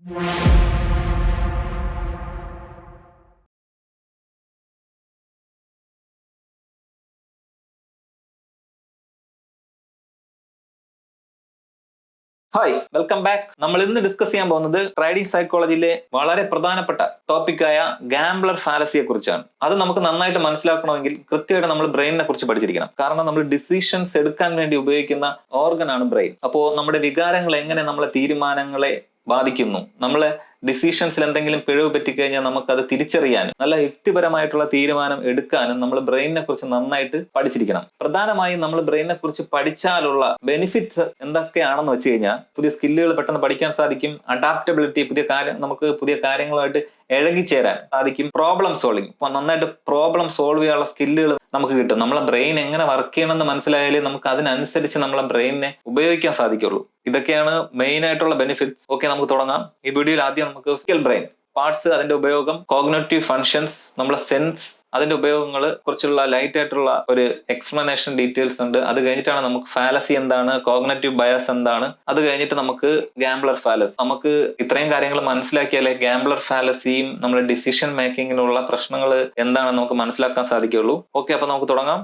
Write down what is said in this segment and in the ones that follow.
Hi, welcome back. നമ്മൾ ഇന്ന് discuss ചെയ്യാൻ പോകുന്നത് ട്രേഡിംഗ് സൈക്കോളജിയിലെ വളരെ പ്രധാനപ്പെട്ട ടോപ്പിക്കായ ഗാംബ്ലർ ഫാലസിയെ കുറിച്ചാണ്. അത് നമുക്ക് നന്നായിട്ട് മനസ്സിലാക്കണമെങ്കിൽ കൃത്യമായിട്ട് നമ്മൾ ബ്രെയിനിനെ കുറിച്ച് പഠിച്ചിരിക്കണം. കാരണം നമ്മൾ ഡിസിഷൻസ് എടുക്കാൻ വേണ്ടി ഉപയോഗിക്കുന്ന ഓർഗൻ ആണ് ബ്രെയിൻ. അപ്പോൾ നമ്മുടെ വികാരങ്ങൾ എങ്ങനെ നമ്മളെ തീരുമാനങ്ങളെ ബാധിക്കുന്നു, നമ്മളെ ഡിസിഷൻസിൽ എന്തെങ്കിലും പിഴവ് പറ്റിക്കഴിഞ്ഞാൽ നമുക്കത് തിരിച്ചറിയാനും നല്ല യുക്തിപരമായിട്ടുള്ള തീരുമാനം എടുക്കാനും നമ്മൾ ബ്രെയിനിനെ കുറിച്ച് നന്നായിട്ട് പഠിച്ചിരിക്കണം. പ്രധാനമായും നമ്മൾ ബ്രെയിനിനെ കുറിച്ച് പഠിച്ചാലുള്ള ബെനിഫിറ്റ്സ് എന്തൊക്കെയാണെന്ന് വെച്ച് കഴിഞ്ഞാൽ പുതിയ സ്കില്ലുകൾ പെട്ടെന്ന് പഠിക്കാൻ സാധിക്കും, അഡാപ്റ്റബിലിറ്റി, നമുക്ക് പുതിയ കാര്യങ്ങളുമായിട്ട് ഇഴകിച്ചേരാൻ സാധിക്കും, പ്രോബ്ലം സോൾവിങ്, ഇപ്പൊ നന്നായിട്ട് പ്രോബ്ലം സോൾവ് ചെയ്യാനുള്ള സ്കില്ലുകൾ നമുക്ക് കിട്ടും. നമ്മളെ ബ്രെയിൻ എങ്ങനെ വർക്ക് ചെയ്യണമെന്ന് മനസ്സിലായാലേ നമുക്ക് അതിനനുസരിച്ച് നമ്മളെ ബ്രെയിനിനെ ഉപയോഗിക്കാൻ സാധിക്കുള്ളൂ. ഇതൊക്കെയാണ് മെയിൻ ആയിട്ടുള്ള ബെനിഫിറ്റ്സ്. ഓക്കെ, നമുക്ക് തുടങ്ങാം. ഈ വീഡിയോയിൽ ആദ്യം നമുക്ക് ഫിസിക്കൽ ബ്രെയിൻ പാർട്സ്, അതിന്റെ ഉപയോഗം, കോഗ്നിറ്റീവ് ഫങ്ഷൻസ്, നമ്മളെ സെൻസ്, അതിന്റെ ഉപയോഗങ്ങൾ കുറിച്ചുള്ള ലൈറ്റ് ആയിട്ടുള്ള ഒരു എക്സ്പ്ലനേഷൻ ഡീറ്റെയിൽസ് ഉണ്ട്. അത് കഴിഞ്ഞിട്ടാണ് നമുക്ക് ഫാലസി എന്താണ്, കോഗ്നിറ്റീവ് ബയസ് എന്താണ്, അത് കഴിഞ്ഞിട്ട് നമുക്ക് ഗാംബ്ലർ ഫാലസി. നമുക്ക് ഇത്രയും കാര്യങ്ങൾ മനസ്സിലാക്കിയാലേ ഗാംബ്ലർ ഫാലസിയും നമ്മുടെ ഡിസിഷൻ മേക്കിങ്ങിനുള്ള പ്രശ്നങ്ങൾ എന്താണെന്ന് നമുക്ക് മനസ്സിലാക്കാൻ സാധിക്കുള്ളൂ. ഓക്കെ, അപ്പൊ നമുക്ക് തുടങ്ങാം.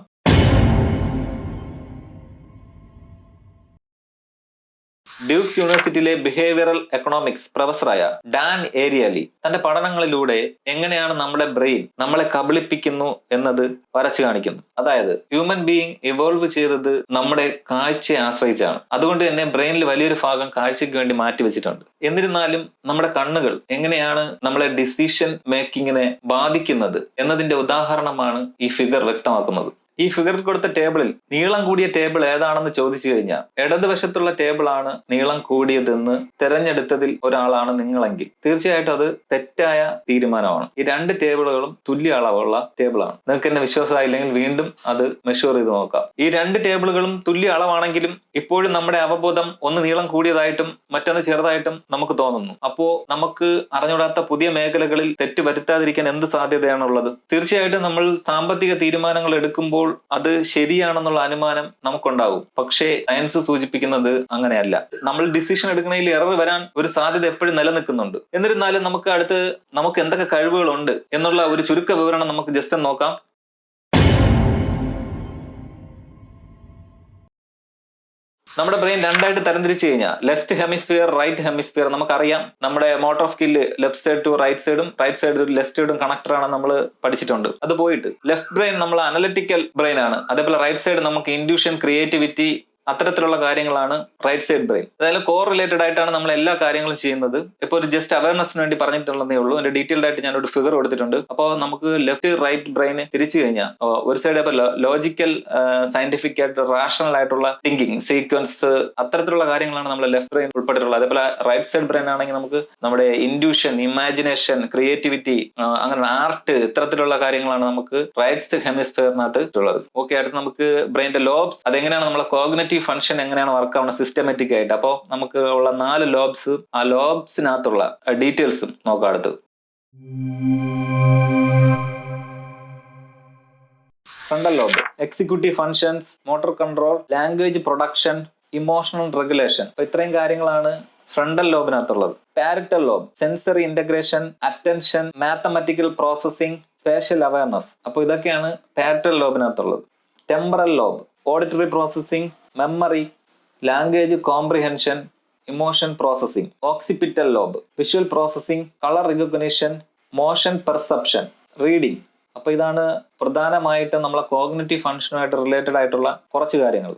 ഡ്യൂക്ക് യൂണിവേഴ്സിറ്റിയിലെ ബിഹേവിയറൽ എക്കണോമിക്സ് പ്രൊഫസറായ ഡാൻ ഏരിയലി തന്റെ പഠനങ്ങളിലൂടെ എങ്ങനെയാണ് നമ്മുടെ ബ്രെയിൻ നമ്മളെ കബളിപ്പിക്കുന്നു എന്നത് വരച്ചു കാണിക്കുന്നു. അതായത് ഹ്യൂമൻ ബീയിങ് ഇവോൾവ് ചെയ്തത് നമ്മുടെ കാഴ്ചയെ ആശ്രയിച്ചാണ്. അതുകൊണ്ട് തന്നെ ബ്രെയിനിൽ വലിയൊരു ഭാഗം കാഴ്ചയ്ക്ക് വേണ്ടി മാറ്റി വെച്ചിട്ടുണ്ട്. എന്നിരുന്നാലും നമ്മുടെ കണ്ണുകൾ എങ്ങനെയാണ് നമ്മളെ ഡിസിഷൻ മേക്കിങ്ങിനെ ബാധിക്കുന്നത് എന്നതിന്റെ ഉദാഹരണമാണ് ഈ ഫിഗർ വ്യക്തമാക്കുന്നത്. ഈ ഫിഗറിൽ കൊടുത്ത ടേബിളിൽ നീളം കൂടിയ ടേബിൾ ഏതാണെന്ന് ചോദിച്ചു കഴിഞ്ഞാൽ ഇടതുവശത്തുള്ള ടേബിൾ ആണ് നീളം കൂടിയതെന്ന് തെരഞ്ഞെടുത്തതിൽ ഒരാളാണ് നിങ്ങളെങ്കിൽ തീർച്ചയായിട്ടും അത് തെറ്റായ തീരുമാനമാണ്. ഈ രണ്ട് ടേബിളുകളും തുല്യ അളവുള്ള ടേബിളാണ്. നിങ്ങൾക്ക് എന്നെ വിശ്വാസമായില്ലെങ്കിൽ വീണ്ടും അത് മെഷർ ചെയ്ത് നോക്കാം. ഈ രണ്ട് ടേബിളുകളും തുല്യ അളവാണെങ്കിലും ഇപ്പോഴും നമ്മുടെ അവബോധം ഒന്ന് നീളം കൂടിയതായിട്ടും മറ്റൊന്ന് ചെറുതായിട്ടും നമുക്ക് തോന്നുന്നു. അപ്പോ നമുക്ക് അറിഞ്ഞുകൂടാത്ത പുതിയ മേഖലകളിൽ തെറ്റ് വരുത്താതിരിക്കാൻ എന്ത് സാധ്യതയാണുള്ളത്? തീർച്ചയായിട്ടും നമ്മൾ സാമ്പത്തിക തീരുമാനങ്ങൾ എടുക്കുമ്പോൾ അത് ശരിയാണെന്നുള്ള അനുമാനം നമുക്കുണ്ടാകും. പക്ഷേ സയൻസ് സൂചിപ്പിക്കുന്നത് അങ്ങനെയല്ല. നമ്മൾ ഡിസിഷൻ എടുക്കുന്നതിൽ എറർ വരാൻ ഒരു സാധ്യത എപ്പോഴും നിലനിൽക്കുന്നുണ്ട്. എന്നിരുന്നാലും നമുക്ക് എന്തൊക്കെ കഴിവുകളുണ്ട് എന്നുള്ള ഒരു ചുരുക്ക വിവരണം നമുക്ക് ജസ്റ്റ് നോക്കാം. നമ്മുടെ ബ്രെയിൻ രണ്ടായിട്ട് തരംതിരിച്ചു കഴിഞ്ഞാൽ ലെഫ്റ്റ് ഹെമിസ്ഫിയർ, റൈറ്റ് ഹെമിസ്ഫിയർ. നമുക്കറിയാം നമ്മുടെ motor skill left side to right സൈഡും റൈറ്റ് സൈഡ് ടു ലെഫ്റ്റ് സൈഡും കണക്ടർ ആണ് നമ്മൾ പഠിച്ചിട്ടുണ്ട്. അത് പോയിട്ട് ലെഫ്റ്റ് ബ്രെയിൻ നമ്മൾ അനലിറ്റിക്കൽ ബ്രെയിൻ ആണ്. അതേപോലെ റൈറ്റ് സൈഡ് നമുക്ക് ഇൻഡ്യൂഷൻ, ക്രിയേറ്റിവിറ്റി, അത്തരത്തിലുള്ള കാര്യങ്ങളാണ് റൈറ്റ് സൈഡ് ബ്രെയിൻ. അതായത് കോർ റിലേറ്റഡ് ആയിട്ടാണ് നമ്മൾ എല്ലാ കാര്യങ്ങളും ചെയ്യുന്നത്. ഇപ്പൊ ഒരു ജസ്റ്റ് അവയർനെസ്സിന് വേണ്ടി പറഞ്ഞിട്ടുള്ളതേ ഉള്ളൂ. അതിന്റെ ഡീറ്റെയിൽഡ് ആയിട്ട് ഞാനൊരു ഫിഗർ കൊടുത്തിട്ടുണ്ട്. അപ്പോൾ നമുക്ക് ലെഫ്റ്റ് റൈറ്റ് ബ്രെയിൻ തിരിച്ചു കഴിഞ്ഞാൽ ഒരു സൈഡ് ഇപ്പൊ ലോജിക്കൽ, സയന്റിഫിക് ആയിട്ട് റാഷണൽ ആയിട്ടുള്ള തിങ്കിങ്, സീക്വൻസ്, അത്തരത്തിലുള്ള കാര്യങ്ങളാണ് നമ്മൾ ലെഫ്റ്റ് ബ്രെയിൻ ഉൾപ്പെട്ടിട്ടുള്ളത്. അതേപോലെ റൈറ്റ് സൈഡ് ബ്രെയിൻ ആണെങ്കിൽ നമുക്ക് നമ്മുടെ ഇൻഡ്യൂഷൻ, ഇമാജിനേഷൻ, ക്രിയേറ്റിവിറ്റി, അങ്ങനെ ആർട്ട്, ഇത്തരത്തിലുള്ള കാര്യങ്ങളാണ് നമുക്ക് റൈറ്റ് ഹെമിസ്ഫിയറിനകത്ത് ഉള്ളത്. ഓക്കെ, അടുത്ത് നമുക്ക് ബ്രെയിന്റെ ലോബ്സ്, അതെങ്ങനെയാണ് നമ്മളെ കോഗ്നിറ്റീവ് ഫംഗ്ഷൻ എങ്ങനെയാണ് വർക്ക് ആവുന്നത് സിസ്റ്റമാറ്റിക് ആയിട്ട്. അപ്പോൾ നമുക്ക് ഉള്ള 4 ലോബ്സ്, ആ ലോബ്സിനകത്തുള്ള ഡീറ്റെയിൽസും നോക്കാം അടുത്ത്. Frontal lobe, executive functions, motor control, language production, emotional regulation. അപ്പൊ ഇത്രയും കാര്യങ്ങളാണ് ഫ്രണ്ടൽ ലോബിനകത്തുള്ളത്. Parietal lobe, sensory integration, attention, mathematical processing, spatial awareness. അപ്പോൾ ഇതൊക്കെയാണ് പാരിറ്റൽ ലോബിനകത്തുള്ളത്. Temporal lobe, auditory processing, memory, language comprehension, emotion processing. Occipital lobe, visual processing, colour recognition, motion perception, reading. അപ്പൊ ഇതാണ് പ്രധാനമായിട്ട് നമ്മളെ കോഗ്നിറ്റീവ് ഫംഗ്ഷനുമായിട്ട് റിലേറ്റഡ് ആയിട്ടുള്ള കുറച്ച് കാര്യങ്ങൾ.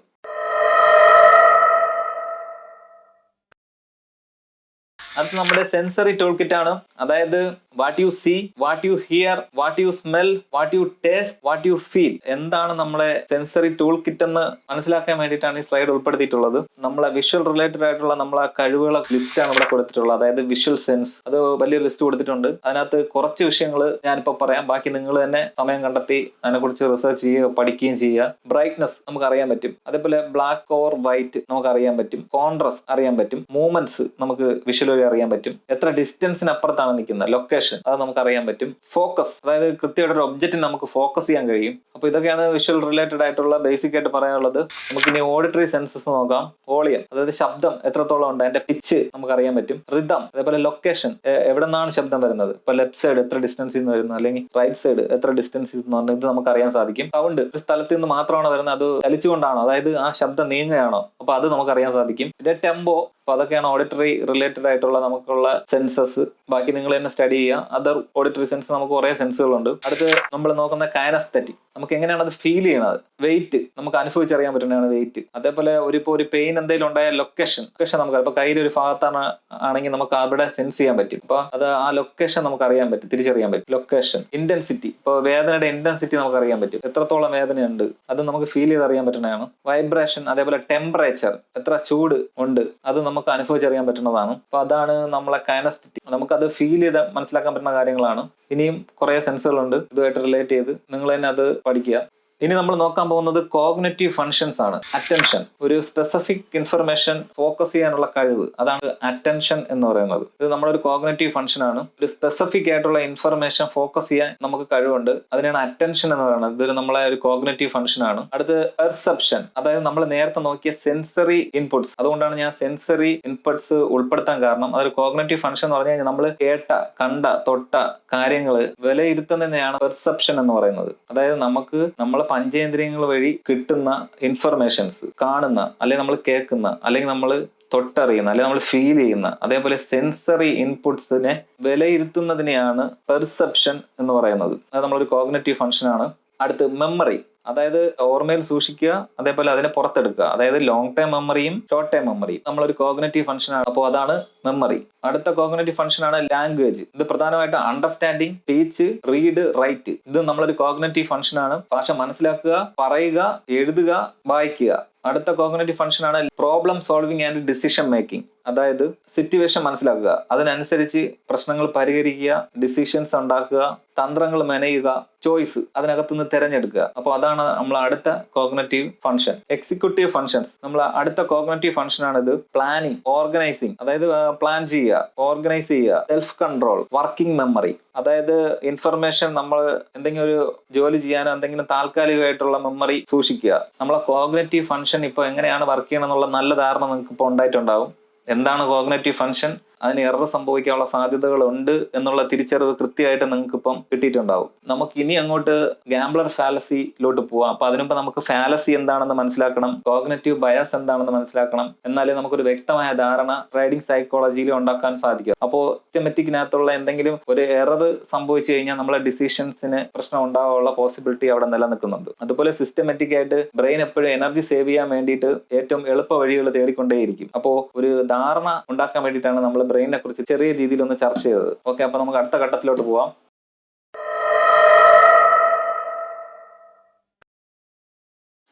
അത് നമ്മുടെ സെൻസറി ടൂൾ കിറ്റ് ആണ്. അതായത് what you see, what you hear, what you smell, what you taste, what you feel. എന്താണ് നമ്മളെ സെൻസറി ടൂൾ കിറ്റ് എന്ന് മനസ്സിലാക്കാൻ വേണ്ടിയിട്ടാണ് ഈ സ്ലൈഡ് ഉൾപ്പെടുത്തിയിട്ടുള്ളത്. നമ്മളെ വിഷ്വൽ റിലേറ്റഡ് ആയിട്ടുള്ള നമ്മളെ കഴിവുകളെ ലിസ്റ്റ് ആണ് ഇവിടെ കൊടുത്തിട്ടുള്ളത്. അതായത് വിഷ്വൽ സെൻസ്, അത് വലിയൊരു ലിസ്റ്റ് കൊടുത്തിട്ടുണ്ട്. അതിനകത്ത് കുറച്ച് വിഷയങ്ങൾ ഞാനിപ്പോൾ പറയാം, ബാക്കി നിങ്ങൾ തന്നെ സമയം കണ്ടെത്തി അതിനെക്കുറിച്ച് റിസർച്ച് ചെയ്യുക, പഠിക്കുകയും ചെയ്യുക. ബ്രൈറ്റ്നസ് നമുക്ക് അറിയാൻ പറ്റും, അതേപോലെ ബ്ലാക്ക് ഓർ വൈറ്റ് നമുക്ക് അറിയാൻ പറ്റും, കോൺട്രാസ്റ്റ് അറിയാൻ പറ്റും, മൂവ്മെന്റ്സ് നമുക്ക് വിഷ്വൽ അറിയാൻ പറ്റും, എത്ര ഡിസ്റ്റൻസിന് അപ്പുറത്താണ് നിൽക്കുന്നത്, ലൊക്കേഷൻ ലൊക്കേഷൻ അത് നമുക്ക് അറിയാൻ പറ്റും. ഫോക്കസ്, അതായത് കൃത്യമായിട്ട് ഒരു ഒബ്ജക്റ്റിന് നമുക്ക് ഫോക്കസ് ചെയ്യാൻ കഴിയും. അപ്പൊ ഇതൊക്കെയാണ് വിഷ്വൽ റിലേറ്റഡ് ആയിട്ടുള്ള ബേസിക് ആയിട്ട് പറയാനുള്ളത്. നമുക്ക് ഇനി ഓഡിറ്ററി സെൻസസ് നോക്കാം. വോളിയം, അതായത് ശബ്ദം എത്രത്തോളം ഉണ്ട്, അതിന്റെ പിച്ച് നമുക്ക് അറിയാൻ പറ്റും. റിതം, അതേപോലെ ലൊക്കേഷൻ, എവിടെ നിന്നാണ് ശബ്ദം വരുന്നത്, ഇപ്പൊ ലെഫ്റ്റ് സൈഡ് എത്ര ഡിസ്റ്റൻസിൽ നിന്ന് വരുന്നു, അല്ലെങ്കിൽ റൈറ്റ് സൈഡ് എത്ര ഡിസ്റ്റൻസിൽ നിന്ന് വരുന്നത്, ഇത് നമുക്ക് അറിയാൻ സാധിക്കും. സൗണ്ട് ഒരു സ്ഥലത്ത് നിന്ന് മാത്രമാണ് വരുന്നത്, അത് ചലിച്ചുകൊണ്ടാണോ, അതായത് ആ ശബ്ദം നീങ്ങുകയാണോ, അപ്പൊ അത് നമുക്ക് അറിയാൻ സാധിക്കും. പിന്നെ ടെമ്പോ, അപ്പൊ അതൊക്കെയാണ് ഓഡിറ്ററി റിലേറ്റഡ് ആയിട്ടുള്ള നമുക്കുള്ള സെൻസസ്. ബാക്കി നിങ്ങൾ തന്നെ സ്റ്റഡി ചെയ്യുക. അതർ ഓഡിറ്ററി സെൻസ് നമുക്ക് കുറെ സെൻസുകളുണ്ട്. അടുത്ത് നമ്മൾ നോക്കുന്ന കൈനസ്തെറ്റിക്, നമുക്ക് എങ്ങനെയാണ് അത് ഫീൽ ചെയ്യുന്നത്. വെയിറ്റ് നമുക്ക് അനുഭവിച്ചറിയാൻ പറ്റുന്നതാണ് വെയിറ്റ്. അതേപോലെ ഒരു പെയിൻ എന്തെങ്കിലും ഉണ്ടായ ലൊക്കേഷൻ നമുക്ക് ഇപ്പൊ കയ്യിൽ ഒരു ഭാഗത്താണ് ആണെങ്കിൽ നമുക്ക് അവിടെ സെൻസ് ചെയ്യാൻ പറ്റും. അപ്പൊ അത് ആ ലൊക്കേഷൻ നമുക്ക് അറിയാൻ പറ്റും, തിരിച്ചറിയാൻ പറ്റും. ലൊക്കേഷൻ, ഇന്റൻസിറ്റി, ഇപ്പൊ വേദനയുടെ ഇന്റൻസിറ്റി നമുക്ക് അറിയാൻ പറ്റും, എത്രത്തോളം വേദനയുണ്ട് അത് നമുക്ക് ഫീൽ ചെയ്ത് അറിയാൻ പറ്റുന്നതാണ്. വൈബ്രേഷൻ, അതേപോലെ ടെമ്പറേച്ചർ, എത്ര ചൂട് ഉണ്ട് അത് നമുക്ക് അനുഭവിച്ചറിയാൻ പറ്റുന്നതാണ്. അപ്പൊ അതാണ് നമ്മളെ കൈനസ്തെറ്റിക്, നമുക്കത് ഫീൽ ചെയ്ത് മനസ്സിലാക്കാൻ പറ്റുന്ന കാര്യങ്ങളാണ്. ഇനിയും കുറെ സെൻസുകളുണ്ട് ഇതുമായിട്ട് റിലേറ്റ് ചെയ്ത്, നിങ്ങൾ തന്നെ അത് പഠിക്കുക. ഇനി നമ്മൾ നോക്കാൻ പോകുന്നത് കോഗ്നിറ്റീവ് ഫങ്ഷൻസ് ആണ്. അറ്റൻഷൻ, ഒരു സ്പെസിഫിക് ഇൻഫർമേഷൻ ഫോക്കസ് ചെയ്യാനുള്ള കഴിവ്, അതാണ് അറ്റൻഷൻ എന്ന് പറയുന്നത്. ഇത് നമ്മളൊരു കോഗ്നിറ്റീവ് ഫങ്ഷൻ ആണ്. ഒരു സ്പെസിഫിക് ആയിട്ടുള്ള ഇൻഫർമേഷൻ ഫോക്കസ് ചെയ്യാൻ നമുക്ക് കഴിവുണ്ട്, അതിനാണ് അറ്റൻഷൻ എന്ന് പറയുന്നത്. ഇതൊരു നമ്മളെ ഒരു കോഗ്നിറ്റീവ് ഫങ്ഷൻ ആണ്. അടുത്ത് പെർസെപ്ഷൻ, അതായത് നമ്മൾ നേരത്തെ നോക്കിയ സെൻസറി ഇൻപുട്സ്, അതുകൊണ്ടാണ് ഞാൻ സെൻസറി ഇൻപുട്സ് ഉൾപ്പെടുത്താൻ കാരണം. അതൊരു കോഗ്നിറ്റീവ് ഫങ്ഷൻ എന്ന് പറഞ്ഞു കഴിഞ്ഞാൽ നമ്മൾ കേട്ട, കണ്ട, തൊട്ട കാര്യങ്ങൾ വിലയിരുത്തുന്നതിനെയാണ് പെർസെപ്ഷൻ എന്ന് പറയുന്നത്. അതായത് നമുക്ക് നമ്മളെ പഞ്ചേന്ദ്രിയങ്ങൾ വഴി കിട്ടുന്ന ഇൻഫർമേഷൻസ്, കാണുന്ന, അല്ലെങ്കിൽ നമ്മൾ കേൾക്കുന്ന, അല്ലെങ്കിൽ നമ്മൾ തൊട്ടറിയുന്ന, അല്ലെങ്കിൽ നമ്മൾ ഫീൽ ചെയ്യുന്ന, അതേപോലെ സെൻസറി ഇൻപുട്സിനെ വിലയിരുത്തുന്നതിനെയാണ് പെർസെപ്ഷൻ എന്ന് പറയുന്നത്. അത് നമ്മളൊരു കോഗ്നിറ്റീവ് ഫങ്ഷൻ ആണ്. അടുത്ത് മെമ്മറി, അതായത് ഓർമ്മയിൽ സൂക്ഷിക്കുക, അതേപോലെ അതിനെ പുറത്തെടുക്കുക. അതായത് ലോങ് ടൈം മെമ്മറിയും ഷോർട്ട് ടൈം മെമ്മറിയും നമ്മളൊരു കോഗ്നിറ്റീവ് ഫങ്ഷൻ ആണ്. അപ്പോൾ അതാണ് മെമ്മറി. അടുത്ത കോഗ്നിറ്റീവ് ഫങ്ഷൻ ആണ് ലാംഗ്വേജ്. ഇത് പ്രധാനമായിട്ട് അണ്ടർസ്റ്റാൻഡിങ്, സ്പീച്ച്, റീഡ്, റൈറ്റ്. ഇത് നമ്മളൊരു കോഗ്നിറ്റീവ് ഫങ്ഷൻ ആണ്. ഭാഷ മനസ്സിലാക്കുക, പറയുക, എഴുതുക, വായിക്കുക. അടുത്ത കോഗ്നിറ്റീവ് ഫങ്ഷൻ ആണ് problem solving and decision making. അതായത് സിറ്റുവേഷൻ മനസ്സിലാക്കുക, അതിനനുസരിച്ച് പ്രശ്നങ്ങൾ പരിഹരിക്കുക, ഡിസിഷൻസ് ഉണ്ടാക്കുക, തന്ത്രങ്ങൾ മെനയുക, ചോയ്സ് അതിനകത്തുനിന്ന് തിരഞ്ഞെടുക്കുക. അപ്പോൾ അതാണ് നമ്മൾ അടുത്ത കോഗ്നിറ്റീവ് ഫങ്ഷൻ. എക്സിക്യൂട്ടീവ് ഫങ്ഷൻസ്, നമ്മൾ അടുത്ത കോഗ്നിറ്റീവ് ഫങ്ഷൻ ആണ് ഇത്. പ്ലാനിങ്, ഓർഗനൈസിങ്, അതായത് പ്ലാൻ ചെയ്യുക, ഓർഗനൈസ് ചെയ്യുക, സെൽഫ് കൺട്രോൾ, വർക്കിംഗ് മെമ്മറി, അതായത് ഇൻഫർമേഷൻ നമ്മൾ എന്തെങ്കിലും ഒരു ജോലി ചെയ്യാനോ എന്തെങ്കിലും താൽക്കാലികമായിട്ടുള്ള മെമ്മറി സൂക്ഷിക്കുക. നമ്മളെ കോഗ്നിറ്റീവ് ഫങ്ഷൻ ഇപ്പൊ എങ്ങനെയാണ് വർക്ക് ചെയ്യണം എന്നുള്ള നല്ല ധാരണ നിങ്ങൾക്ക് ഇപ്പോൾ ഉണ്ടായിട്ടുണ്ടാവും. എന്താണ് കോഗ്നിറ്റീവ് ഫങ്ഷൻ, അതിന് എറർ സംഭവിക്കാനുള്ള സാധ്യതകളുണ്ട് എന്നുള്ള തിരിച്ചറിവ് കൃത്യമായിട്ട് നിങ്ങൾക്ക് ഇപ്പം കിട്ടിയിട്ടുണ്ടാവും. നമുക്ക് ഇനി അങ്ങോട്ട് ഗാംബ്ലർ ഫാലസിയിലോട്ട് പോവാം. അപ്പൊ അതിനുമ്പ് നമുക്ക് ഫാലസി എന്താണെന്ന് മനസ്സിലാക്കണം, കോഗ്നിറ്റീവ് ബയസ് എന്താണെന്ന് മനസ്സിലാക്കണം. എന്നാലേ നമുക്കൊരു വ്യക്തമായ ധാരണ ട്രേഡിംഗ് സൈക്കോളജിയിൽ ഉണ്ടാക്കാൻ സാധിക്കും. അപ്പോൾ സിസ്റ്റമാറ്റിക്കിനകത്തുള്ള എന്തെങ്കിലും ഒരു എറർ സംഭവിച്ചു കഴിഞ്ഞാൽ നമ്മളെ ഡിസിഷൻസിന് പ്രശ്നം ഉണ്ടാകാനുള്ള പോസിബിലിറ്റി അവിടെ നിലനിൽക്കുന്നുണ്ട്. അതുപോലെ സിസ്റ്റമാറ്റിക് ആയിട്ട് ബ്രെയിൻ എപ്പോഴും എനർജി സേവ് ചെയ്യാൻ വേണ്ടിയിട്ട് ഏറ്റവും എളുപ്പ വഴികൾ തേടിക്കൊണ്ടേയിരിക്കും. അപ്പോൾ ഒരു ധാരണ ഉണ്ടാക്കാൻ വേണ്ടിയിട്ടാണ് നമ്മൾ ബ്രെയിനെ കുറിച്ച് ചെറിയ രീതിയിൽ ഒന്ന് ചർച്ച ചെയ്തത്. ഓക്കെ, അപ്പൊ നമുക്ക് അടുത്ത ഘട്ടത്തിലോട്ട് പോവാം.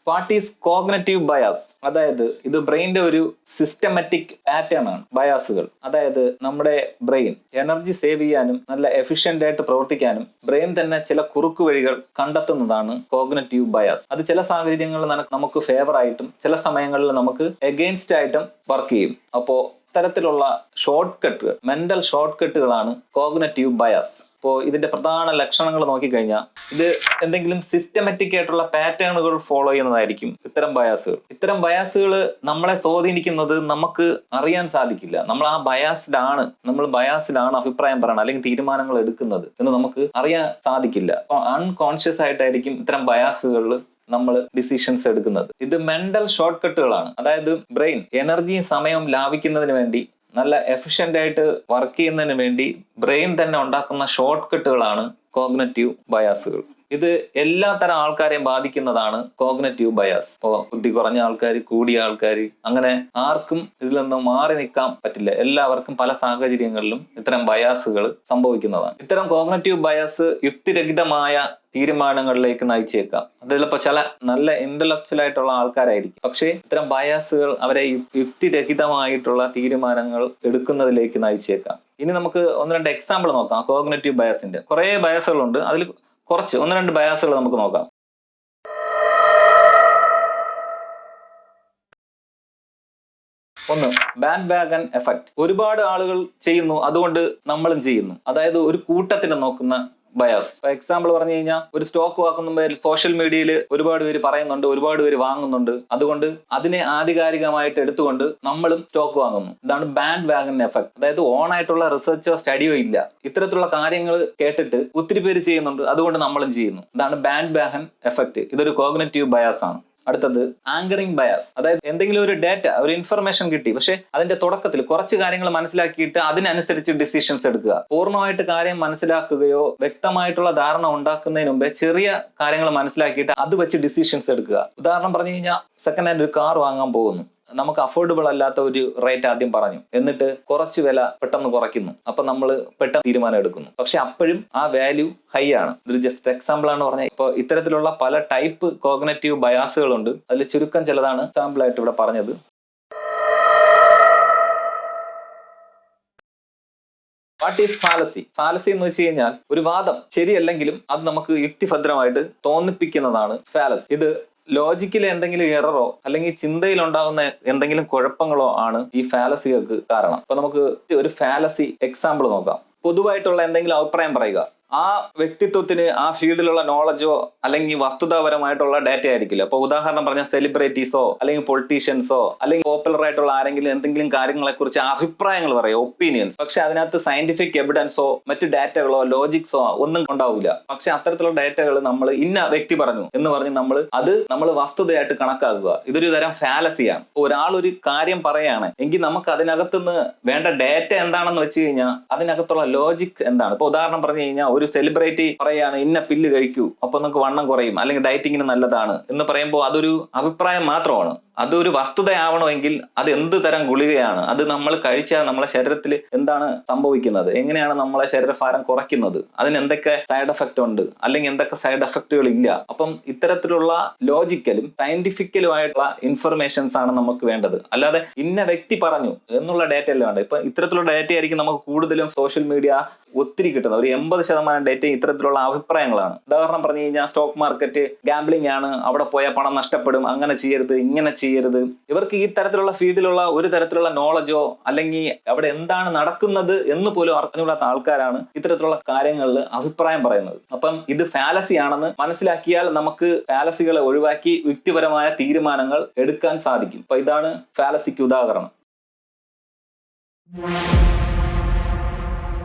What is cognitive bias? അതായത് ഇത് ബ്രെയിനിന്റെ ഒരു സിസ്റ്റമാറ്റിക് പാറ്റേൺ ആണ്. ബയാസുകൾ, അതായത് നമ്മുടെ ബ്രെയിൻ എനർജി സേവ് ചെയ്യാനും നല്ല എഫിഷ്യന്റ് ആയിട്ട് പ്രവർത്തിക്കാനും ബ്രെയിൻ തന്നെ ചില കുറുക്കു വഴികൾ കണ്ടെത്തുന്നതാണ് കോഗ്നിറ്റീവ് ബയാസ്. അത് ചില സാഹചര്യങ്ങളിൽ നമുക്ക് ഫേവർ ആയിട്ടും ചില സമയങ്ങളിൽ നമുക്ക് എഗെയിൻസ്റ്റ് ആയിട്ടും വർക്ക് ചെയ്യും. അപ്പോ തരത്തിലുള്ള ഷോർട്ട് കട്ടുകൾ, മെന്റൽ ഷോർട്ട് കട്ടുകളാണ് കോഗ്നിറ്റീവ് ബയാസ്. അപ്പോൾ ഇതിന്റെ പ്രധാന ലക്ഷണങ്ങൾ നോക്കിക്കഴിഞ്ഞാൽ ഇത് എന്തെങ്കിലും സിസ്റ്റമാറ്റിക് ആയിട്ടുള്ള പാറ്റേണുകൾ ഫോളോ ചെയ്യുന്നതായിരിക്കും ഇത്തരം ബയാസുകൾ. ഇത്തരം ബയാസുകൾ നമ്മളെ സ്വാധീനിക്കുന്നത് നമുക്ക് അറിയാൻ സാധിക്കില്ല. നമ്മൾ ബയാസിലാണ് അഭിപ്രായം പറയണം അല്ലെങ്കിൽ തീരുമാനങ്ങൾ എടുക്കുന്നത് എന്ന് നമുക്ക് അറിയാൻ സാധിക്കില്ല. അപ്പോൾ അൺകോൺഷ്യസ് ആയിട്ടായിരിക്കും ഇത്തരം ബയാസുകളിൽ നമ്മൾ ഡിസിഷൻസ് എടുക്കുന്നത്. ഇത് മെന്റൽ ഷോർട്ട് കട്ടുകളാണ്. അതായത് ബ്രെയിൻ എനർജിയും സമയവും ലാഭിക്കുന്നതിന് വേണ്ടി, നല്ല എഫിഷ്യന്റ് ആയിട്ട് വർക്ക് ചെയ്യുന്നതിന് വേണ്ടി ബ്രെയിൻ തന്നെ ഉണ്ടാക്കുന്ന ഷോർട്ട് കട്ടുകളാണ് കോഗ്നിറ്റീവ് ബയാസുകൾ. ഇത് എല്ലാ തരം ആൾക്കാരെയും ബാധിക്കുന്നതാണ് കോഗ്നിറ്റീവ് ബയാസ്. ഇപ്പോൾ ബുദ്ധി കുറഞ്ഞ ആൾക്കാർ, കൂടിയ ആൾക്കാർ, അങ്ങനെ ആർക്കും ഇതിൽ നിന്ന് മാറി നിൽക്കാൻ പറ്റില്ല. എല്ലാവർക്കും പല സാഹചര്യങ്ങളിലും ഇത്തരം ബയാസുകൾ സംഭവിക്കുന്നതാണ്. ഇത്തരം കോഗ്നിറ്റീവ് ബയാസ് യുക്തിരഹിതമായ തീരുമാനങ്ങളിലേക്ക് നയിച്ചേക്കാം. അത് ചിലപ്പോൾ ചില നല്ല ഇന്റലക്ച്വൽ ആയിട്ടുള്ള ആൾക്കാരായിരിക്കും, പക്ഷേ ഇത്തരം ബയാസുകൾ അവരെ യുക്തിരഹിതമായിട്ടുള്ള തീരുമാനങ്ങൾ എടുക്കുന്നതിലേക്ക് നയിച്ചേക്കാം. ഇനി നമുക്ക് ഒന്ന് രണ്ട് എക്സാമ്പിൾ നോക്കാം. കോഗ്നിറ്റീവ് ബയാസിന്റെ കുറേ ബയാസുകളുണ്ട്, അതിൽ ഒന്ന് രണ്ട് ബയാസുകൾ നമുക്ക് നോക്കാം. ഒന്ന്, ബാൻഡ് വാഗൺ എഫക്ട്. ഒരുപാട് ആളുകൾ ചെയ്യുന്നു, അതുകൊണ്ട് നമ്മളും ചെയ്യുന്നു. അതായത് ഒരു കൂട്ടത്തിനെ നോക്കുന്ന ബയാസ്. ഫോർ എക്സാമ്പിൾ പറഞ്ഞു കഴിഞ്ഞാൽ, ഒരു സ്റ്റോക്ക് വാങ്ങുമ്പോൾ സോഷ്യൽ മീഡിയയിൽ ഒരുപാട് പേര് പറയുന്നുണ്ട്, ഒരുപാട് പേര് വാങ്ങുന്നുണ്ട്, അതുകൊണ്ട് അതിനെ ആധികാരികമായിട്ട് എടുത്തുകൊണ്ട് നമ്മളും സ്റ്റോക്ക് വാങ്ങുന്നു. ഇതാണ് ബാൻഡ് വാഗൺ എഫക്ട്. അതായത് ഓൺ ആയിട്ടുള്ള റിസർച്ചോ സ്റ്റഡിയോ ഇല്ല, ഇത്തരത്തിലുള്ള കാര്യങ്ങൾ കേട്ടിട്ട് ഒത്തിരി പേര് ചെയ്യുന്നുണ്ട്, അതുകൊണ്ട് നമ്മളും ചെയ്യുന്നു. ഇതാണ് ബാൻഡ് വാഗൺ എഫക്ട്. ഇതൊരു കോഗ്നിറ്റീവ് ബയാസ് ആണ്. അടുത്തത് ആങ്കറിംഗ് ബയാസ്. അതായത് എന്തെങ്കിലും ഒരു ഡാറ്റ, ഒരു ഇൻഫർമേഷൻ കിട്ടി, പക്ഷെ അതിന്റെ തുടക്കത്തിൽ കുറച്ച് കാര്യങ്ങൾ മനസ്സിലാക്കിയിട്ട് അതിനനുസരിച്ച് ഡിസിഷൻസ് എടുക്കുക. പൂർണ്ണമായിട്ട് കാര്യം മനസ്സിലാക്കുകയോ വ്യക്തമായിട്ടുള്ള ധാരണ ഉണ്ടാക്കുന്നതിന് മുമ്പേ ചെറിയ കാര്യങ്ങൾ മനസ്സിലാക്കിയിട്ട് അത് വെച്ച് ഡിസിഷൻസ് എടുക്കുക. ഉദാഹരണം പറഞ്ഞു കഴിഞ്ഞാൽ, സെക്കൻഡ് ഹാൻഡ് ഒരു കാർ വാങ്ങാൻ പോകുന്നു. നമുക്ക് അഫോർഡബിൾ അല്ലാത്ത ഒരു റേറ്റ് ആദ്യം പറഞ്ഞു, എന്നിട്ട് കുറച്ച് വില പെട്ടെന്ന് കുറയ്ക്കുന്നു. അപ്പൊ നമ്മൾ പെട്ടെന്ന് തീരുമാനം എടുക്കുന്നു, പക്ഷെ അപ്പോഴും ആ വാല്യൂ ഹൈ ആണ്. ഇതൊരു ജസ്റ്റ് എക്സാമ്പിൾ ആണ് പറഞ്ഞത്. ഇപ്പൊ ഇത്തരത്തിലുള്ള പല ടൈപ്പ് കോഗ്നിറ്റീവ് ബയാസുകളുണ്ട്. അതിൽ ചുരുക്കം ചിലതാണ് എക്സാമ്പിൾ ആയിട്ട് ഇവിടെ പറഞ്ഞത്. What is fallacy? ഫാലസി എന്ന് വെച്ച് കഴിഞ്ഞാൽ ഒരു വാദം ശരിയല്ലെങ്കിലും അത് നമുക്ക് യുക്തിഭദ്രമായിട്ട് തോന്നിപ്പിക്കുന്നതാണ് ഫാലസി. ഇത് ലോജിക്കിലെ എന്തെങ്കിലും എററോ അല്ലെങ്കിൽ ചിന്തയിൽ ഉണ്ടാകുന്ന എന്തെങ്കിലും കുഴപ്പങ്ങളോ ആണ് ഈ ഫാലസികൾക്ക് കാരണം. അപ്പൊ നമുക്ക് ഒരു ഫാലസി എക്സാമ്പിൾ നോക്കാം. പൊതുവായിട്ടുള്ള എന്തെങ്കിലും അഭിപ്രായം പറയുക. ആ വ്യക്തിത്വത്തിന് ആ ഫീൽഡിലുള്ള നോളജോ അല്ലെങ്കിൽ വസ്തുതാപരമായിട്ടുള്ള ഡാറ്റ ആയിരിക്കില്ല. അപ്പൊ ഉദാഹരണം പറഞ്ഞാൽ സെലിബ്രിറ്റീസോ അല്ലെങ്കിൽ പൊളിറ്റീഷ്യൻസോ അല്ലെങ്കിൽ പോപ്പുലർ ആയിട്ടുള്ള ആരെങ്കിലും എന്തെങ്കിലും കാര്യങ്ങളെ കുറിച്ച് അഭിപ്രായങ്ങൾ പറയും, ഒപ്പീനിയൻസ്. പക്ഷെ അതിനകത്ത് സയന്റിഫിക് എവിഡൻസോ മറ്റു ഡാറ്റകളോ ലോജിക്സോ ഒന്നും ഉണ്ടാവില്ല. പക്ഷെ അത്തരത്തിലുള്ള ഡാറ്റകൾ നമ്മൾ ഇന്ന വ്യക്തി പറഞ്ഞു എന്ന് പറഞ്ഞ് നമ്മൾ വസ്തുതയായിട്ട് കണക്കാക്കുക. ഇതൊരു തരം ഫാലസിയാണ്. ഒരാൾ ഒരു കാര്യം പറയാണ് എങ്കിൽ നമുക്ക് അതിനകത്തുനിന്ന് വേണ്ട ഡാറ്റ എന്താണെന്ന് വെച്ച് കഴിഞ്ഞാൽ അതിനകത്തുള്ള ലോജിക് എന്താണ്. ഇപ്പൊ ഉദാഹരണം പറഞ്ഞു കഴിഞ്ഞാൽ, ഒരു സെലിബ്രിറ്റി പറയാണ് ഇന്ന പില്ല് കഴിക്കൂ അപ്പൊ നമുക്ക് വണ്ണം കുറയും അല്ലെങ്കിൽ ഡയറ്റിങ്ങിന് നല്ലതാണ് എന്ന് പറയുമ്പോൾ അതൊരു അഭിപ്രായം മാത്രമാണ്. അതൊരു വസ്തുതയാവണമെങ്കിൽ അത് എന്ത് തരം ഗുളികയാണ്, അത് നമ്മൾ കഴിച്ചാൽ നമ്മളെ ശരീരത്തിൽ എന്താണ് സംഭവിക്കുന്നത്, എങ്ങനെയാണ് നമ്മളെ ശരീരഭാരം കുറയ്ക്കുന്നത്, അതിന് എന്തൊക്കെ സൈഡ് എഫക്റ്റ് ഉണ്ട് അല്ലെങ്കിൽ എന്തൊക്കെ സൈഡ് എഫക്റ്റുകൾ ഇല്ല. അപ്പം ഇത്തരത്തിലുള്ള ലോജിക്കലും സയന്റിഫിക്കലും ആയിട്ടുള്ള ഇൻഫർമേഷൻസ് ആണ് നമുക്ക് വേണ്ടത്. അല്ലാതെ ഇന്ന വ്യക്തി പറഞ്ഞു എന്നുള്ള ഡാറ്റ അല്ല വേണ്ടത്. ഇപ്പൊ ഇത്തരത്തിലുള്ള ഡാറ്റ ആയിരിക്കും നമുക്ക് കൂടുതലും സോഷ്യൽ മീഡിയ ഒത്തിരി കിട്ടുന്നത്. ഒരു 80% ഡേറ്റ ഇത്തരത്തിലുള്ള അഭിപ്രായങ്ങളാണ്. ഉദാഹരണം പറഞ്ഞു കഴിഞ്ഞാൽ, സ്റ്റോക്ക് മാർക്കറ്റ് ഗാംബ്ലിംഗ് ആണ്, അവിടെ പോയാൽ പണം നഷ്ടപ്പെടും, അങ്ങനെ ചെയ്യരുത്, ഇങ്ങനെ ചെയ്യരുത്. ഇവർക്ക് ഈ തരത്തിലുള്ള ഫീൽഡിലുള്ള ഒരു തരത്തിലുള്ള നോളജോ അല്ലെങ്കിൽ അവിടെ എന്താണ് നടക്കുന്നത് എന്ന് പോലും അറിഞ്ഞുകൂടാത്ത ആൾക്കാരാണ് ഇത്തരത്തിലുള്ള കാര്യങ്ങളിൽ അഭിപ്രായം പറയുന്നത്. അപ്പം ഇത് ഫാലസി ആണെന്ന് മനസ്സിലാക്കിയാൽ നമുക്ക് ഫാലസികളെ ഒഴിവാക്കി വ്യക്തിപരമായ തീരുമാനങ്ങൾ എടുക്കാൻ സാധിക്കും. അപ്പൊ ഇതാണ് ഫാലസിക്ക് ഉദാഹരണം.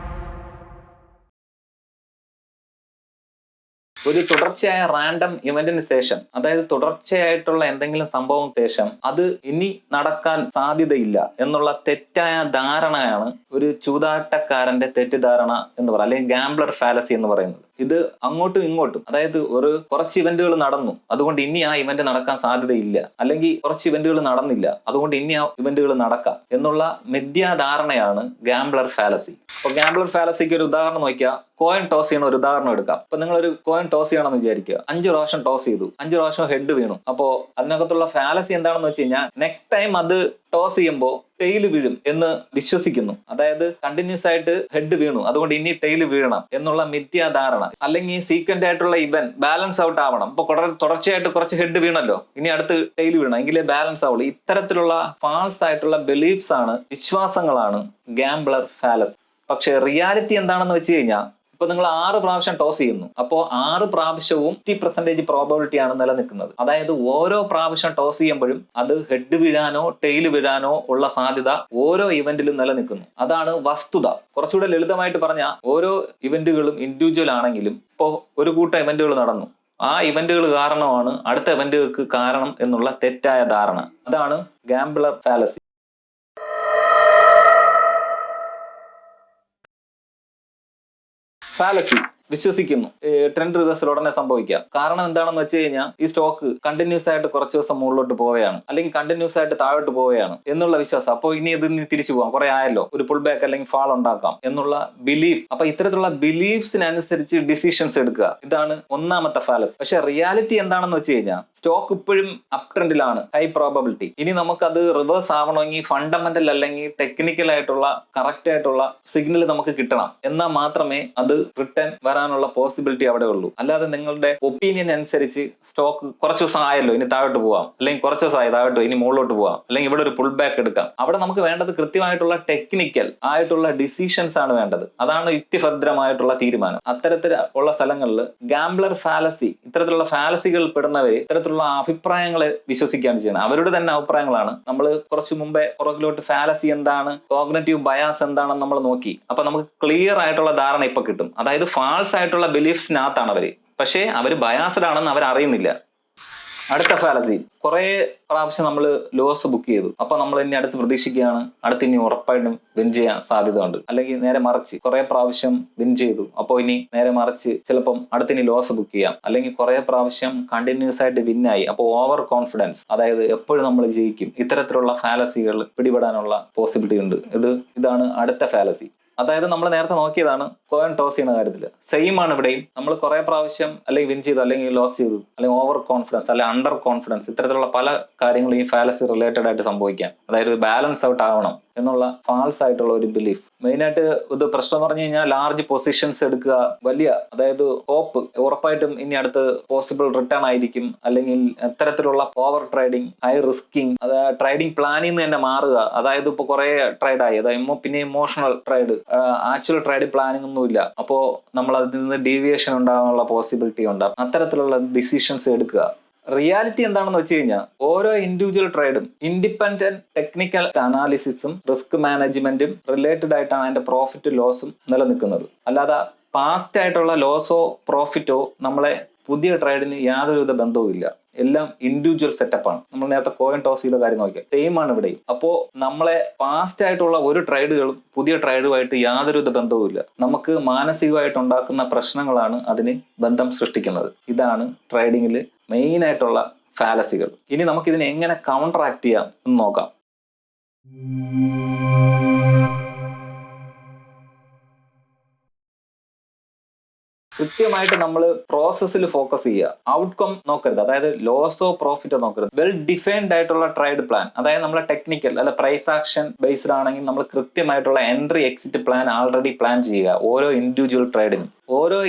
ഒരു തുടർച്ചയായ റാൻഡം ഇവന്റിന് ശേഷം, അതായത് തുടർച്ചയായിട്ടുള്ള എന്തെങ്കിലും സംഭവം ശേഷം അത് ഇനി നടക്കാൻ സാധ്യതയില്ല എന്നുള്ള തെറ്റായ ധാരണയാണ് ഒരു ചൂതാട്ടക്കാരന്റെ തെറ്റിദ്ധാരണ എന്ന് പറയുന്നത്, അല്ലെങ്കിൽ ഗാംബ്ലർ ഫാലസി എന്ന് പറയുന്നത്. ഇത് അങ്ങോട്ടും ഇങ്ങോട്ടും, അതായത് കുറച്ച് ഇവന്റുകൾ നടന്നു അതുകൊണ്ട് ഇനി ആ ഇവന്റ് നടക്കാൻ സാധ്യതയില്ല, അല്ലെങ്കിൽ കുറച്ച് ഇവന്റുകൾ നടന്നില്ല അതുകൊണ്ട് ഇനി ആ ഇവന്റുകൾ നടക്കാം എന്നുള്ള മിഥ്യാധാരണയാണ് ഗാംബ്ലർ ഫാലസി. അപ്പൊ ഗാംബ്ലർ ഫാലസിക്ക് ഒരു ഉദാഹരണം നോക്കിയാൽ, കോയിൻ ടോസ് ചെയ്യുന്ന ഒരു ഉദാഹരണം എടുക്കാം. അപ്പൊ നിങ്ങളൊരു കോയിൻ ടോസ് ചെയ്യണമെന്ന് വിചാരിക്കുക. 5 പ്രാവശ്യം ടോസ് ചെയ്തു, 5 പ്രാവശ്യം ഹെഡ് വീണു. അപ്പോ അതിനകത്തുള്ള ഫാലസി എന്താണെന്ന് വെച്ച് കഴിഞ്ഞാൽ, നെക്സ്റ്റ് ടൈം അത് ടോസ് ചെയ്യുമ്പോൾ ടെയില് വീഴും എന്ന് വിശ്വസിക്കുന്നു. അതായത് കണ്ടിന്യൂസ് ആയിട്ട് ഹെഡ് വീണു അതുകൊണ്ട് ഇനി ടെയില് വീഴണം എന്നുള്ള മിഥ്യാധാരണ. അല്ലെങ്കിൽ സീക്വന്റ് ആയിട്ടുള്ള ഇവന്റ് ബാലൻസ് ഔട്ട് ആവണം. ഇപ്പൊ തുടർച്ചയായിട്ട് കുറച്ച് ഹെഡ് വീണല്ലോ, ഇനി അടുത്ത് ടെയില് വീണണം എങ്കിലേ ബാലൻസ് ആവുള്ളൂ. ഇത്തരത്തിലുള്ള ഫാൾസ് ആയിട്ടുള്ള ബിലീഫ്സ് ആണ്, വിശ്വാസങ്ങളാണ് ഗാംബ്ലർ ഫാലസി. പക്ഷെ റിയാലിറ്റി എന്താണെന്ന് വെച്ച് കഴിഞ്ഞാൽ, ഇപ്പൊ നിങ്ങൾ 6 പ്രാവശ്യം ടോസ് ചെയ്യുന്നു, അപ്പോൾ 6 പ്രാവശ്യവും 50% പ്രോബബിലിറ്റി ആണ് നിലനിൽക്കുന്നത്. അതായത് ഓരോ പ്രാവശ്യം ടോസ് ചെയ്യുമ്പോഴും അത് ഹെഡ് വീഴാനോ ടെയിൽ വീഴാനോ ഉള്ള സാധ്യത ഓരോ ഇവന്റിലും നിലനിൽക്കുന്നു. അതാണ് വസ്തുത. കുറച്ചുകൂടെ ലളിതമായിട്ട് പറഞ്ഞാൽ, ഓരോ ഇവന്റുകളും ഇൻഡിവിജ്വൽ ആണെങ്കിലും ഇപ്പോൾ ഒരു കൂട്ടം ഇവന്റുകൾ നടന്നു, ആ ഇവന്റുകൾ കാരണമാണ് അടുത്ത ഇവന്റുകൾക്ക് കാരണം എന്നുള്ള തെറ്റായ ധാരണ. അതാണ് ഗാംബ്ലർ ഫാലസി. ഫാലസി വിശ്വസിക്കുന്നു ട്രെൻഡ് റിവേഴ്സൽ ഉടനെ സംഭവിക്കാം. കാരണം എന്താണെന്ന് വെച്ച് കഴിഞ്ഞാൽ, ഈ സ്റ്റോക്ക് കണ്ടിന്യൂസ് ആയിട്ട് കുറച്ച് ദിവസം മുകളിലോട്ട് പോവുകയാണ് അല്ലെങ്കിൽ കണ്ടിന്യൂസ് ആയിട്ട് താഴോട്ട് പോവുകയാണ് എന്നുള്ള വിശ്വാസം. അപ്പോൾ ഇനി ഇത് തിരിച്ചു പോകാം, കുറെ ആയല്ലോ, ഒരു പുൾ ബാക്ക് അല്ലെങ്കിൽ ഫാൾ ഉണ്ടാക്കാം എന്നുള്ള ബിലീഫ്. അപ്പൊ ഇത്തരത്തിലുള്ള ബിലീഫ്സിനനുസരിച്ച് ഡിസിഷൻസ് എടുക്കുക, ഇതാണ് ഒന്നാമത്തെ ഫാലസി. പക്ഷെ റിയാലിറ്റി എന്താണെന്ന് വെച്ച് കഴിഞ്ഞാൽ, സ്റ്റോക്ക് ഇപ്പോഴും അപ് ട്രെൻഡിലാണ്, ഹൈ പ്രോബബിലിറ്റി. ഇനി നമുക്കത് റിവേഴ്സ് ആവണമെങ്കിൽ ഫണ്ടമെന്റൽ അല്ലെങ്കിൽ ടെക്നിക്കൽ ആയിട്ടുള്ള കറക്റ്റ് ആയിട്ടുള്ള സിഗ്നൽ നമുക്ക് കിട്ടണം, എന്നാൽ മാത്രമേ അത് റിട്ടേൺ വരാനുള്ള പോസിബിലിറ്റി അവിടെ ഉള്ളൂ. അല്ലാതെ നിങ്ങളുടെ ഒപ്പീനിയൻ അനുസരിച്ച് സ്റ്റോക്ക് കുറച്ച് ദിവസം ആയല്ലോ ഇനി താഴോട്ട് പോവാം, അല്ലെങ്കിൽ കുറച്ച് ദിവസമായി താഴോട്ട് ഇനി മുകളിലോട്ട് പോവാം, അല്ലെങ്കിൽ ഇവിടെ ഒരു പുൾ ബാക്ക് എടുക്കാം. അവിടെ നമുക്ക് വേണ്ടത് കൃത്യമായിട്ടുള്ള ടെക്നിക്കൽ ആയിട്ടുള്ള ഡിസിഷൻസ് ആണ് വേണ്ടത്. അതാണ് യുക്തിഭദ്രമായിട്ടുള്ള തീരുമാനം. അത്തരത്തിലുള്ള സ്ഥലങ്ങളിൽ ഗാംബ്ലർ ഫാലസി, ഇത്തരത്തിലുള്ള ഫാലസികൾ പെടുന്നവരെ ഇത്തരത്തിലുള്ള അഭിപ്രായങ്ങളെ വിശ്വസിക്കുകയാണ് ചെയ്യുന്നത്. അവരുടെ തന്നെ അഭിപ്രായങ്ങളാണ്. നമ്മൾ കുറച്ചു മുമ്പേ പുറകിലോട്ട് ഫാലസി എന്താണ്, കോഗ്നിറ്റീവ് ബയാസ് എന്താണെന്ന് നമ്മൾ നോക്കി. അപ്പൊ നമുക്ക് ക്ലിയർ ആയിട്ടുള്ള ധാരണ ഇപ്പൊ കിട്ടും. അതായത് ഫാൾസ് ആയിട്ടുള്ള ബിലീഫ്സിനകത്താണ് അവര്, പക്ഷേ അവര് ബയാസ്ഡ് ആണെന്ന് അവർ അറിയുന്നില്ല. അടുത്ത ഫാലസി, കുറെ പ്രാവശ്യം നമ്മൾ ലോസ് ബുക്ക് ചെയ്തു, അപ്പൊ നമ്മൾ ഇനി അടുത്ത് പ്രതീക്ഷിക്കുകയാണ് അടുത്ത് ഇനി ഉറപ്പായിട്ടും വിൻ ചെയ്യാൻ സാധ്യത ഉണ്ട്. അല്ലെങ്കിൽ നേരെ മറിച്ച് കുറെ പ്രാവശ്യം വിൻ ചെയ്തു, അപ്പോൾ ഇനി നേരെ മറിച്ച് ചിലപ്പം അടുത്തിനി ലോസ് ബുക്ക് ചെയ്യാം. അല്ലെങ്കിൽ കുറെ പ്രാവശ്യം കണ്ടിന്യൂസ് ആയിട്ട് വിന്നായി, അപ്പോൾ ഓവർ കോൺഫിഡൻസ്, അതായത് എപ്പോഴും നമ്മൾ ജയിക്കും. ഇത്തരത്തിലുള്ള ഫാലസികൾ പിടിപെടാനുള്ള പോസിബിലിറ്റി ഉണ്ട്. ഇതാണ് അടുത്ത ഫാലസി. അതായത് നമ്മൾ നേരത്തെ നോക്കിയതാണ് കോയിൻ ടോസ് ചെയ്യുന്ന കാര്യത്തിൽ, സെയിം ആണ് ഇവിടെയും. നമ്മൾ കുറെ പ്രാവശ്യം അല്ലെങ്കിൽ വിൻ ചെയ്തു, അല്ലെങ്കിൽ ലോസ് ചെയ്തു, അല്ലെങ്കിൽ ഓവർ കോൺഫിഡൻസ്, അല്ലെങ്കിൽ അണ്ടർ കോൺഫിഡൻസ്, ഇത്തരത്തിലുള്ള പല കാര്യങ്ങളും ഈ ഫാലസി റിലേറ്റഡ് ആയിട്ട് സംഭവിക്കാം. അതായത് ബാലൻസ് ഔട്ട് ആവണം എന്നുള്ള ഫാൾസ് ആയിട്ടുള്ള ഒരു ബിലീഫ്. മെയിനായിട്ട് ഇത് പ്രശ്നം എന്ന് പറഞ്ഞു കഴിഞ്ഞാൽ ലാർജ് പൊസിഷൻസ് എടുക്കുക, വലിയ, അതായത് ഹോപ്പ് ഉറപ്പായിട്ടും ഇനി അടുത്ത് പോസിബിൾ റിട്ടേൺ ആയിരിക്കും, അല്ലെങ്കിൽ ഇത്തരത്തിലുള്ള ഓവർ ട്രേഡിങ്, ഹൈ റിസ്കിങ്, അത് ട്രേഡിംഗ് പ്ലാനിൽ നിന്ന് തന്നെ മാറുക. അതായത് ഇപ്പൊ കുറെ ട്രേഡായി, അതായത് പിന്നെ emotional trade, actual trade planning ഒന്നും ഇല്ല, അപ്പോൾ നമ്മൾ അതിൽ നിന്ന് ഡീവിയേഷൻ ഉണ്ടാകാനുള്ള പോസിബിലിറ്റി ഉണ്ടാകും. അത്തരത്തിലുള്ള ഡിസിഷൻസ് എടുക്കുക. റിയാലിറ്റി എന്താണെന്ന് വെച്ച് കഴിഞ്ഞാൽ ഓരോ ഇൻഡിവിജ്വൽ ട്രേഡും ഇൻഡിപെൻഡന്റ് ടെക്നിക്കൽ അനാലിസിസും റിസ്ക് മാനേജ്മെന്റും റിലേറ്റഡ് ആയിട്ടാണ് അതിന്റെ പ്രോഫിറ്റ് ലോസും നിലനിൽക്കുന്നത്. അല്ലാതെ പാസ്റ്റ് ആയിട്ടുള്ള ലോസോ പ്രോഫിറ്റോ നമ്മളെ പുതിയ ട്രേഡിന് യാതൊരുവിധ ബന്ധവും ഇല്ല. എല്ലാം ഇൻഡിവിജ്വൽ സെറ്റപ്പാണ്. നമ്മൾ നേരത്തെ കോയിൻ ടോസ് ചെയ്ത കാര്യം നോക്കിയാൽ സെയിം ആണ് ഇവിടെയും. അപ്പോൾ നമ്മളെ പാസ്റ്റ് ആയിട്ടുള്ള ഒരു ട്രേഡുകളും പുതിയ ട്രേഡുമായിട്ട് യാതൊരുവിധ ബന്ധവുമില്ല. നമുക്ക് മാനസികമായിട്ട് ഉണ്ടാക്കുന്ന പ്രശ്നങ്ങളാണ് അതിന് ബന്ധം സൃഷ്ടിക്കുന്നത്. ഇതാണ് ട്രേഡിങ്ങിൽ മെയിൻ ആയിട്ടുള്ള ഫാലസികൾ. ഇനി നമുക്കിതിനെ എങ്ങനെ കൗണ്ടർ ആക്ട് ചെയ്യാം എന്ന് നോക്കാം. കൃത്യമായിട്ട് നമ്മൾ പ്രോസസ്സിൽ ഫോക്കസ് ചെയ്യുക, ഔട്ട്കം നോക്കരുത്. അതായത് ലോസോ പ്രോഫിറ്റോ നോക്കരുത്. വെൽ ഡിഫൈൻഡ് ആയിട്ടുള്ള ട്രേഡ് പ്ലാൻ, അതായത് നമ്മളെ ടെക്നിക്കൽ അല്ല പ്രൈസ് ആക്ഷൻ ബേസ്ഡ് ആണെങ്കിൽ നമ്മൾ കൃത്യമായിട്ടുള്ള entry exit plan already plan ചെയ്യുക. ഓരോ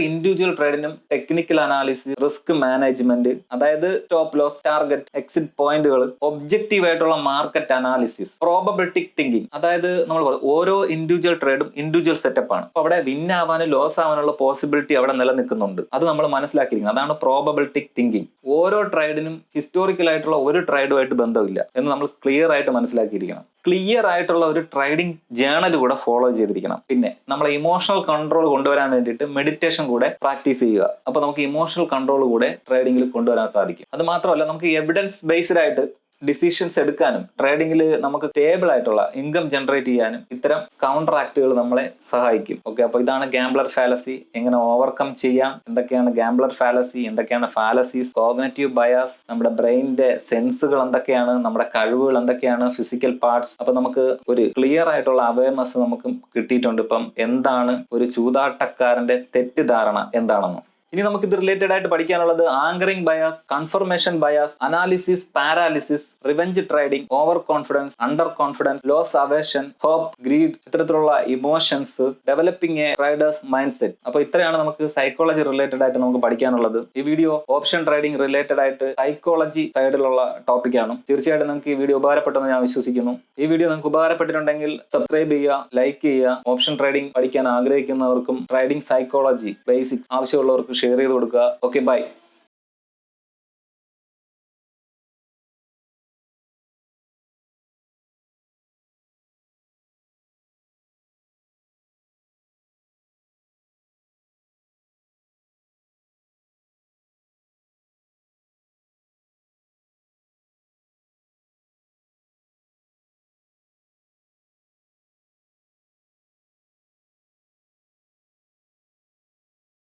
ഇൻഡിവിജ്വൽ ട്രേഡിനും ടെക്നിക്കൽ അനാലിസിസ്, റിസ്ക് മാനേജ്മെന്റ്, അതായത് സ്റ്റോപ്പ് ലോസ്, ടാർഗറ്റ്, എക്സിറ്റ് പോയിന്റുകൾ, ഒബ്ജക്റ്റീവ് ആയിട്ടുള്ള മാർക്കറ്റ് അനാലിസിസ്, പ്രോബബിലിറ്റിക് തിങ്കിങ്. അതായത് നമ്മൾ ഓരോ ഇൻഡിവിജ്വൽ ട്രേഡും ഇൻഡിവിജ്വൽ സെറ്റപ്പ് ആണ്. അപ്പൊ അവിടെ വിൻ ആവാനും ലോസ് ആവാനുള്ള പോസിബിലിറ്റി അവിടെ നിലനിൽക്കുന്നുണ്ട്. അത് നമ്മൾ മനസ്സിലാക്കിയിരിക്കണം. അതാണ് പ്രോബബിലിറ്റിക് തിങ്കിങ്. ഓരോ ട്രേഡിനും ഹിസ്റ്റോറിക്കൽ ആയിട്ടുള്ള ഒരു ട്രേഡുമായിട്ട് ബന്ധമില്ല എന്ന് നമ്മൾ ക്ലിയർ ആയിട്ട് മനസ്സിലാക്കിയിരിക്കണം. ക്ലിയർ ആയിട്ടുള്ള ഒരു ട്രേഡിംഗ് ജേണൽ കൂടെ ഫോളോ ചെയ്തിരിക്കണം. പിന്നെ നമ്മളെ ഇമോഷണൽ കൺട്രോൾ കൊണ്ടുവരാൻ വേണ്ടിയിട്ട് മെഡിറ്റേഷൻ കൂടെ പ്രാക്ടീസ് ചെയ്യുക. അപ്പൊ നമുക്ക് ഇമോഷണൽ കൺട്രോൾ കൂടെ ട്രേഡിംഗിൽ കൊണ്ടുവരാൻ സാധിക്കും. അത് മാത്രമല്ല നമുക്ക് എവിഡൻസ് ബേസ്ഡ് ആയിട്ട് ഡിസിഷൻസ് എടുക്കാനും ട്രേഡിംഗിൽ നമുക്ക് സ്റ്റേബിൾ ആയിട്ടുള്ള ഇൻകം ജനറേറ്റ് ചെയ്യാനും ഇത്തരം കൗണ്ടർ ആക്ടുകൾ നമ്മളെ സഹായിക്കും. ഓക്കെ, അപ്പൊ ഇതാണ് ഗാംബ്ലർ ഫാലസി. എങ്ങനെ ഓവർകം ചെയ്യാം, എന്തൊക്കെയാണ് ഗാംബ്ലർ ഫാലസി, എന്തൊക്കെയാണ് ഫാലസീസ്, കോഗ്നിറ്റീവ് ബയാസ്, നമ്മുടെ ബ്രെയിനിന്റെ സെൻസുകൾ എന്തൊക്കെയാണ്, നമ്മുടെ കഴിവുകൾ എന്തൊക്കെയാണ്, ഫിസിക്കൽ പാർട്സ്. അപ്പൊ നമുക്ക് ഒരു ക്ലിയർ ആയിട്ടുള്ള അവയർനെസ് നമുക്ക് കിട്ടിയിട്ടുണ്ട്. ഇപ്പം എന്താണ് ഒരു ചൂതാട്ടക്കാരന്റെ തെറ്റിദ്ധാരണ എന്താണെന്ന്. ഇനി നമുക്ക് ഇത് റിലേറ്റഡ് ആയിട്ട് പഠിക്കാനുള്ളത് anchoring bias, confirmation bias, analysis, paralysis, revenge trading, over confidence, under confidence, loss aversion, hope, greed, ഇത്തരത്തിലുള്ള emotions, developing a traders mind set. അപ്പൊ ഇത്രയാണ് നമുക്ക് സൈക്കോളജി റിലേറ്റഡ് ആയിട്ട് നമുക്ക് പഠിക്കാനുള്ളത്. ഈ വീഡിയോ ഓപ്ഷൻ ട്രേഡിംഗ് റിലേറ്റഡ് ആയിട്ട് സൈക്കോളജി സൈഡിലുള്ള ടോപ്പിക്കാണ്. തീർച്ചയായിട്ടും നിങ്ങൾക്ക് ഈ വീഡിയോ ഉപകാരപ്പെട്ടെന്ന് ഞാൻ വിശ്വസിക്കുന്നു. ഈ വീഡിയോ നിങ്ങൾക്ക് ഉപകാരപ്പെട്ടിട്ടുണ്ടെങ്കിൽ സബ്സ്ക്രൈബ് ചെയ്യുക, ലൈക്ക് ചെയ്യുക. ഓപ്ഷൻ ട്രേഡിംഗ് പഠിക്കാൻ ആഗ്രഹിക്കുന്നവർക്കും ട്രേഡിംഗ് സൈക്കോളജി ബേസിക്സ് ആവശ്യമുള്ളവർക്ക് ഷെയർ ചെയ്ത് കൊടുക്കുക. Okay, by.